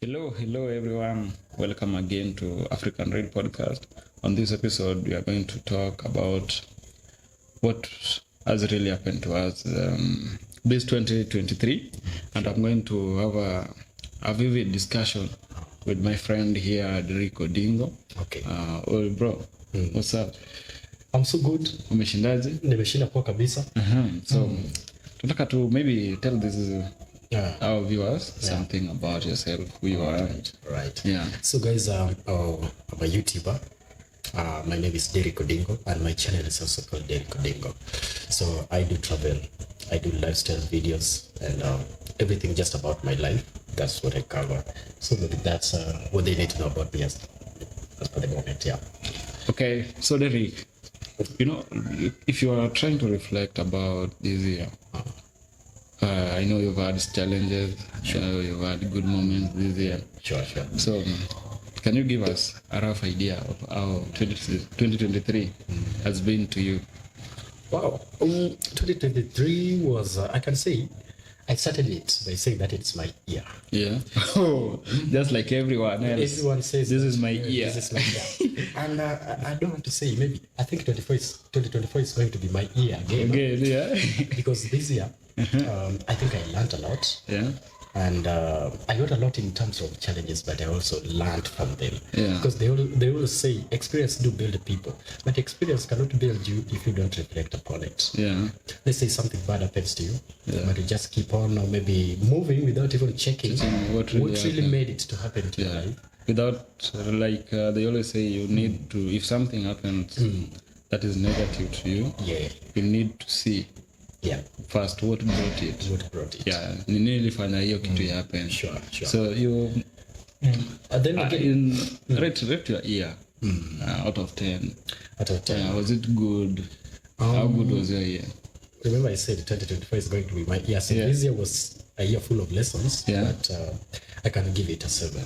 Hello everyone. Welcome again to AfricanReel podcast. On this episode, we are going to talk about what has really happened to us this 2023, and I'm going to have a vivid discussion with my friend here, Rico Dingo. Okay. Bro, what's up? I'm so good. Umeshindaje? Nimeshinda poa kabisa. So, tunataka to maybe tell our viewers something about yourself, who you are. Right. Yeah. So guys, I'm a YouTuber. My name is Derek Odingo, and my channel is also called Derek Odingo. So I do travel, I do lifestyle videos, and everything just about my life. That's what I cover. So maybe that's what they need to know about me as for the moment. Yeah. Okay. So Derek, if you are trying to reflect about this year, I know you've had challenges, you've had good moments this year. Sure. So, can you give us a rough idea of how 2023 has been to you? Wow. 2023 was, I can say, I started it by saying that it's my year. Yeah. Oh, just like everyone else. Everyone says this is my year. This is my year. And I don't want to say, maybe, I think 2024 is going to be my year again. Again, yeah. Because this year, I think I learned a lot. Yeah. And I got a lot in terms of challenges, but I also learned from them. Yeah. Because they always say experience do build people, but experience cannot build you if you don't reflect upon it. Yeah. Let's say something bad happens to you, but you just keep on or maybe moving without even checking what really made it to happen to your life. Without, they always say, you need to, if something happens that is negative to you, you need to see. Yeah. First, what brought it? Yeah. Ni nini ilifanya hiyo kitu happen? Sure. So you then again, rate your year out of 10. Out of 10. Was it good? How good was your year? Remember I said 2024 is going to be my year. So this year was a year full of lessons, but I can give it a 7.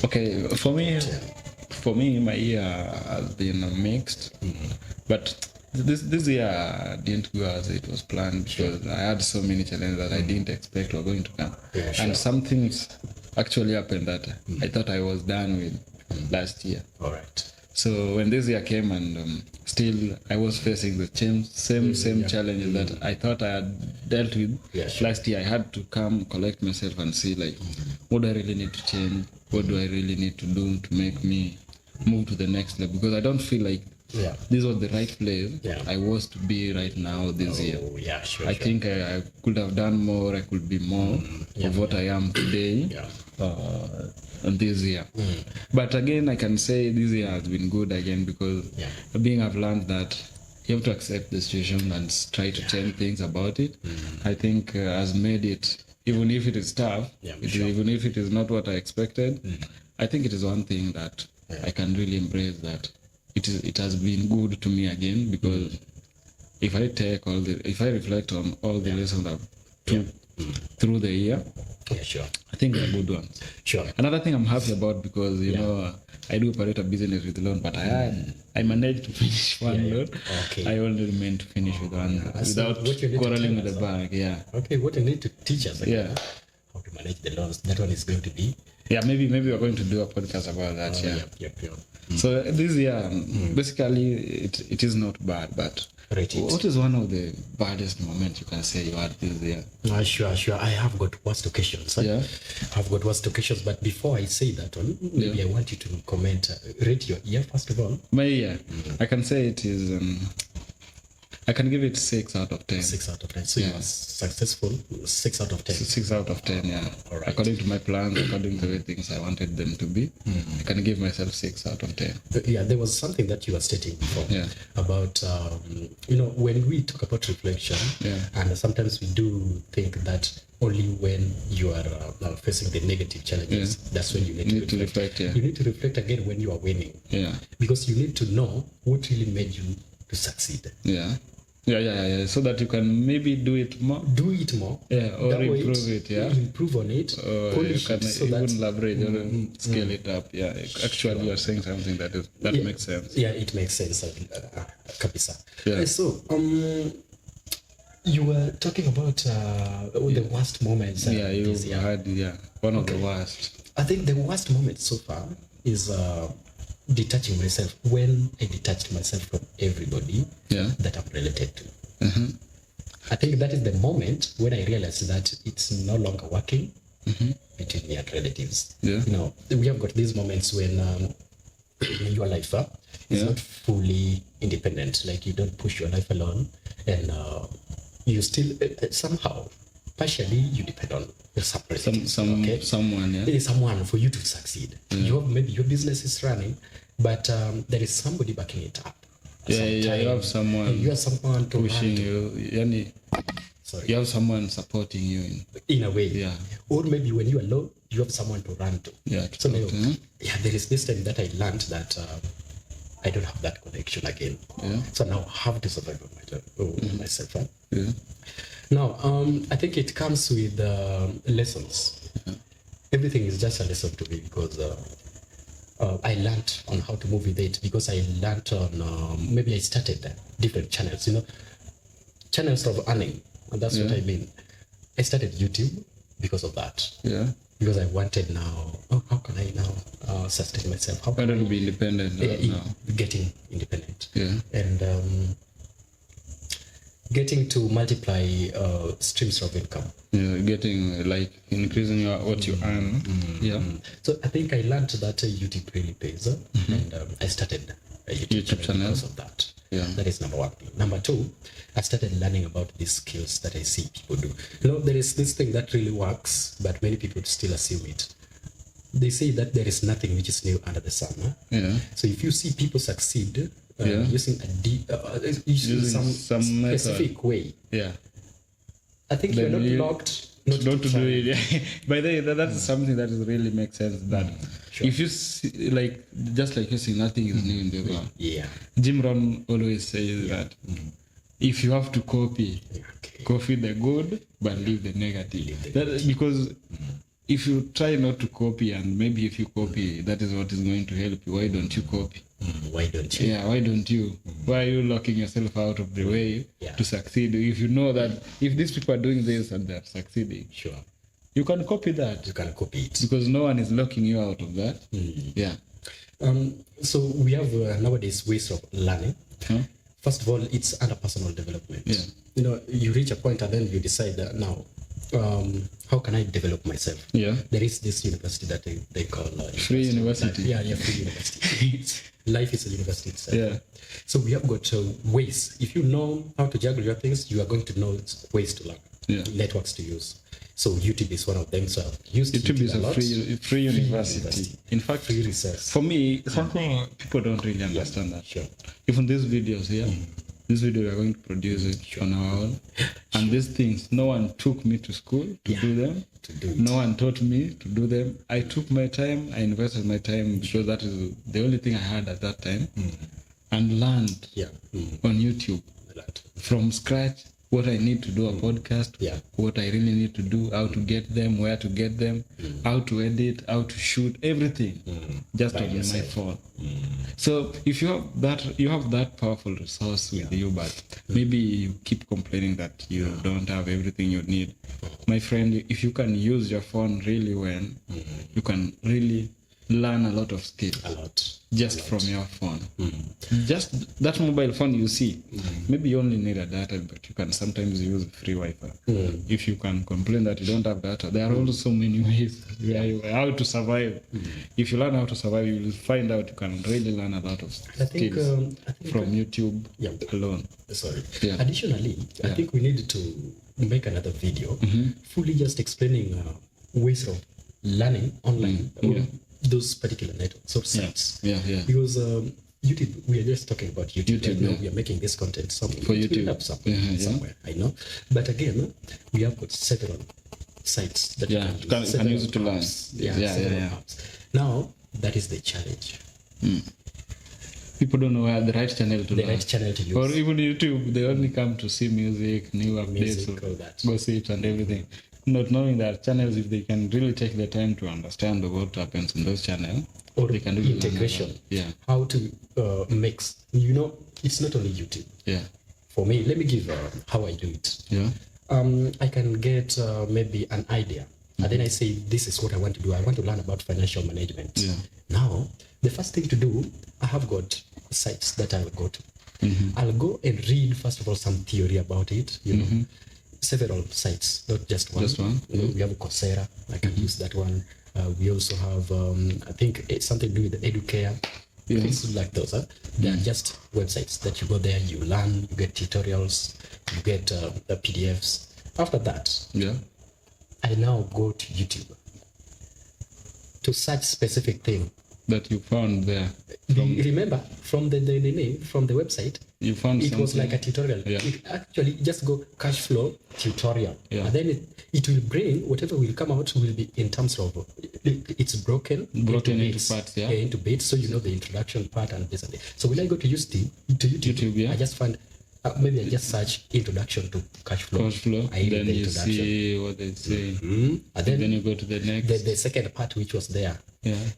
Okay, for me, my year has been mixed, but this year didn't go as it was planned because I had so many challenges that I didn't expect were going to come. And some things actually happened that I thought I was done with last year. All right. So when this year came and still I was facing the same challenges that I thought I had dealt with last year, I had to come collect myself and see what do I really need to change? What do I really need to do to make me move to the next level? Because I don't feel like this was the right place I was to be right now this year. I think I could have done more. I could be more of what I am today this year. But again, I can say this year has been good again because I've learned that you have to accept the situation and try to change things about it. I think has made it, even if it is tough, even if it is not what I expected, I think it is one thing that I can really embrace, that it has been good to me again, because if I reflect on all the lessons I've took through the year, I think they're good ones. Another thing I'm happy about, because I do operate a business with loan, but I managed to finish one loan. I only meant to finish with one without quarreling with the bank. Okay, what you need to teach us how to manage the loans. That one is going to be. Maybe we're going to do a podcast about that. So this year, basically, it is not bad, but what is one of the baddest moments you can say you had this year? Sure. I have got worst occasions. I've got worst occasions, but before I say that one, maybe I want you to comment, rate your year first of all. My year, I can say it is. I can give it 6 out of 10. 6 out of 10. So you are successful. 6 out of 10. 6 out of 10. Yeah. All right. According to my plans, according to the things I wanted them to be, I can give myself 6 out of 10. There was something that you were stating before about when we talk about reflection, and sometimes we do think that only when you are facing the negative challenges, that's when you need to reflect. You need to reflect again when you are winning. Because you need to know what really made you to succeed. So that you can maybe do it more. Or that improve it. Improve on it. Polish you can even leverage or scale it up. Actually, you're saying something that makes sense. It makes sense. Kabisa. So, you were talking about the worst moments. You had one of the worst. I think the worst moment so far is detaching myself, when I detached myself from everybody that I'm related to. I think that is the moment when I realized that it's no longer working between me and relatives. You know, we have got these moments when your life is not fully independent. Like, you don't push your life alone, and you still somehow partially you depend on some relatives. Someone. There is someone for you to succeed. You have, maybe your business is running, but there is somebody backing it up. You have someone. You have someone to pushing you. You have someone supporting you in a way. Yeah. Or maybe when you are low, you have someone to run to. Yeah. So now, there is this time that I learned that I don't have that connection again. Yeah. So now I have to survive on myself. Right? Yeah. Now, I think it comes with lessons. Yeah. Everything is just a lesson to me, because I learned on how to move with it, because I learned on, maybe I started different channels, channels of earning. And that's what I mean. I started YouTube because of that. Yeah. Because I wanted now, how can I now sustain myself? How can I be independent now? Getting independent. Yeah. And getting to multiply streams of income. Yeah, getting, like, increasing what you earn. Yeah. So I think I learned that YouTube really pays, and I started a YouTube channel because of that. Yeah. That is number one thing. Number two, I started learning about these skills that I see people do. There is this thing that really works, but many people still assume it. They say that there is nothing which is new under the sun. Yeah. So if you see people succeed using some specific way, I think you're not locked not to do it. Yeah. By the way, that's something that really makes sense. That if you see, like, just like you say, nothing is new in the world. Yeah. Jim Rohn always says that if you have to copy the good, but leave the negative. Because if you try not to copy, and maybe if you copy, that is what is going to help you. Why don't you copy? Why don't you? Yeah, why don't you? Why are you locking yourself out of the way to succeed? If you know that if these people are doing this and they're succeeding, you can copy that. You can copy it. Because no one is locking you out of that. Yeah. So we have nowadays ways of learning. First of all, it's under personal development. Yeah. You reach a point and then you decide that now, how can I develop myself? Yeah. There is this university that they call Free University. Free university. Life is a university itself. Yeah. So we have got ways. If you know how to juggle your things, you are going to know ways to learn, networks to use. So YouTube is one of them. So I've used YouTube is a free university. In fact, free research. For me, something people don't really understand that. Sure. Even these videos here, this video we are going to produce it on our own. And these things, no one took me to school to do them. No one taught me to do them. I took my time, I invested my time, because that is the only thing I had at that time, and learned on YouTube from scratch what I need to do a podcast, what I really need to do, how to get them, where to get them, how to edit, how to shoot, everything just on my phone. So if you have that powerful resource with you, but maybe you keep complaining that you don't have everything you need. My friend, if you can use your phone really well, you can really learn a lot of skills just from your phone. Just that mobile phone you see, maybe you only need a data, but you can sometimes use free Wi-Fi. If you can complain that you don't have data, there are also so many ways how to survive. If you learn how to survive, you will find out you can really learn a lot of skills from YouTube alone. Additionally, I think we need to make another video fully just explaining ways of learning online. Those particular networks or sites. Because YouTube, we are just talking about YouTube. Now we are making this content somewhere. For YouTube. Somewhere, I know. But again, we have got several sites that you can use it to learn. Now, that is the challenge. People don't know where the right channel to use. Or even YouTube, they only come to see music, new updates, gossip and everything. Not knowing that channels, if they can really take the time to understand what happens in those channels, or they can do integration. How to mix. It's not only YouTube. For me, let me give how I do it. I can get maybe an idea And then I say, this is what I want to do. I want to learn about financial management. Yeah. Now, the first thing to do, I have got sites that I'll go to. Mm-hmm. I'll go and read, first of all, some theory about it, you know, several sites, not just one. Just one? You know, we have Coursera, I can use that one. We also have, I think it's something to do with Educare. Things like those. They are just websites that you go there, you learn, you get tutorials, you get the PDFs. After that, I now go to YouTube to search specific thing that you found there. Remember, from the website, you found it was like a tutorial. It actually just go cash flow tutorial, and then it will bring whatever will come out will be in terms of it's broken into parts, into bits, so you know the introduction part and this and that. So when I go to YouTube, I just find maybe I just search introduction to cash flow. I then you see what they say, and then you go to the next. The second part, which was there.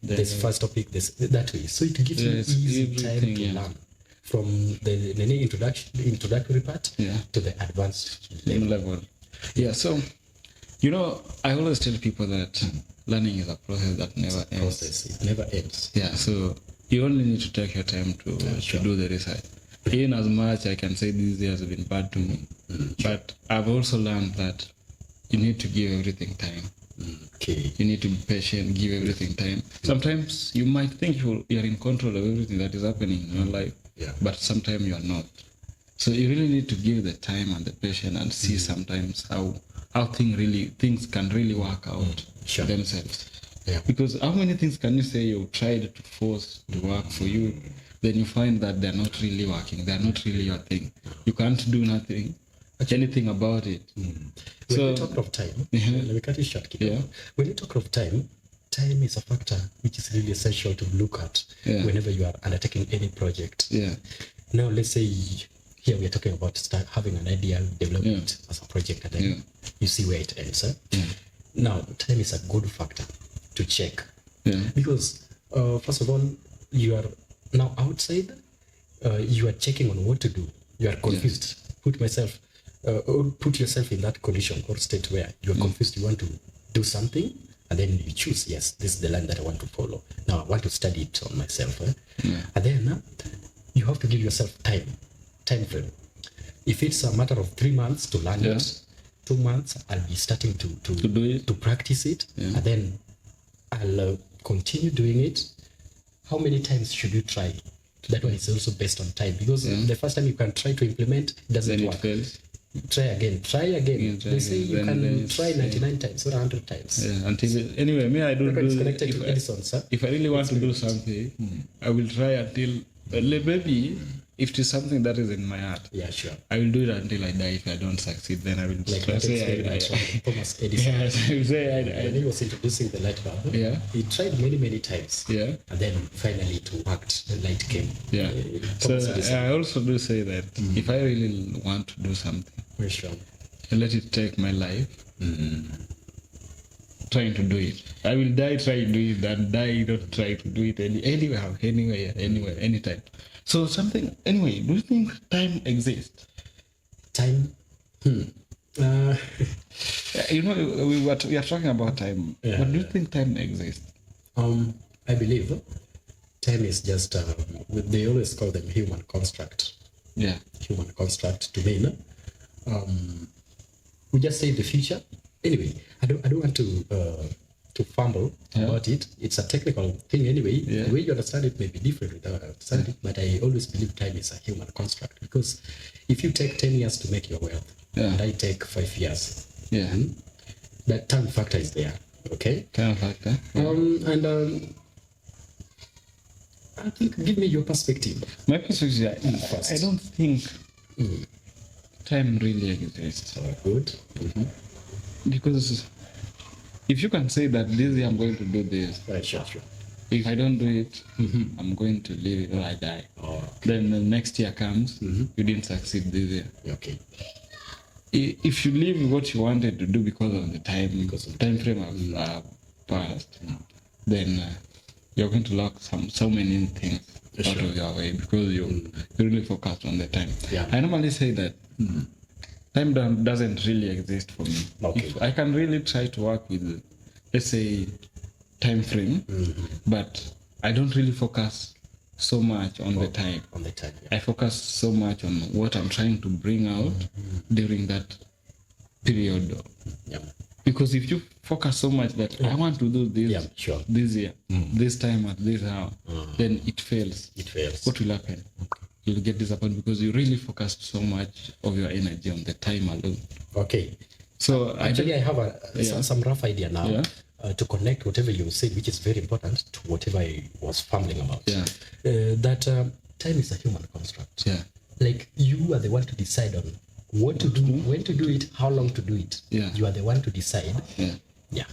This first topic, that way. So it gives you easy time to learn from the introductory part to the advanced level. Yeah. So, you know, I always tell people that learning is a process that never ends. It never ends. Yeah. So you only need to take your time to do the research. In as much I can say this year has been bad to me, but I've also learned that you need to give everything time. You need to be patient, give everything time. Sometimes you might think you're in control of everything that is happening in your life, but sometimes you are not. So you really need to give the time and the patience and see sometimes how things can really work out themselves. Because how many things can you say you tried to force to work for you, then you find that they're not really working, they're not really your thing. You can't do anything about it. When you talk of time, let me cut it short. When you talk of time is a factor which is really essential to look at whenever you are undertaking any project. Now, let's say here we are talking about having an idea, develop it as a project, and then you see where it ends. Now, time is a good factor to check. Because, first of all, you are now outside, you are checking on what to do. You are confused. Put yourself in that condition or state where you are confused. You want to do something, and then you choose, yes, this is the line that I want to follow. Now I want to study it on myself. And then you have to give yourself time frame. If it's a matter of 3 months to learn it, 2 months I'll be starting to do it, to practice it, and then I'll continue doing it. How many times should you try? That one is also based on time, because the first time you can try to implement, it doesn't work. Try again. They say you can try 99 times or 100 times. Anyway, me, I do connected to Edison, sir. If I really want to do something, I will try until maybe if it is something that is in my heart. I will do it until I die. If I don't succeed, then I will Thomas Edison. I will say when he was introducing the light bulb, he tried many times. And then finally it worked. The light came. So I also do say that if I really want to do something, I let it take my life trying to do it. I will die trying to do it than die not try to do it anywhere, anytime. So anyway, do you think time exists? Time? You know, we are talking about time. But do you think time exists? I believe time is just, they always call them human construct. Human construct to me. We just say the future. Anyway, I don't want to fumble about it. It's a technical thing anyway. The way you understand it may be different with how I understand it, but I always believe time is a human construct, because if you take 10 years to make your wealth, and I take 5 years, that time factor is there. Okay? Time factor. I think, give me your perspective. My perspective, I don't think time really exists. Good. Because if you can say that this year I'm going to do this, sure. If I don't do it, I'm going to leave it or I die. Then the next year comes, you didn't succeed this year. If you leave what you wanted to do because of the time frame has passed, then you're going to lock so many things out of your way because you really focused on the time. I normally say that time doesn't really exist for me. Okay. If I can really try to work with, let's say, time frame, but I don't really focus so much on the time. On the time, I focus so much on what I'm trying to bring out during that period. Yeah. Because if you focus so much that I want to do this this year, this time at this hour, then it fails. It fails. What will happen? You'll get disappointed because you really focused so much of your energy on the time alone. Okay. So actually, I have some rough idea now. Yeah. To connect whatever you said, which is very important, to whatever I was fumbling about. Yeah. That time is a human construct. Yeah. Like, you are the one to decide on what to do, when to do it, how long to do it. Yeah. You are the one to decide. Yeah. Yeah.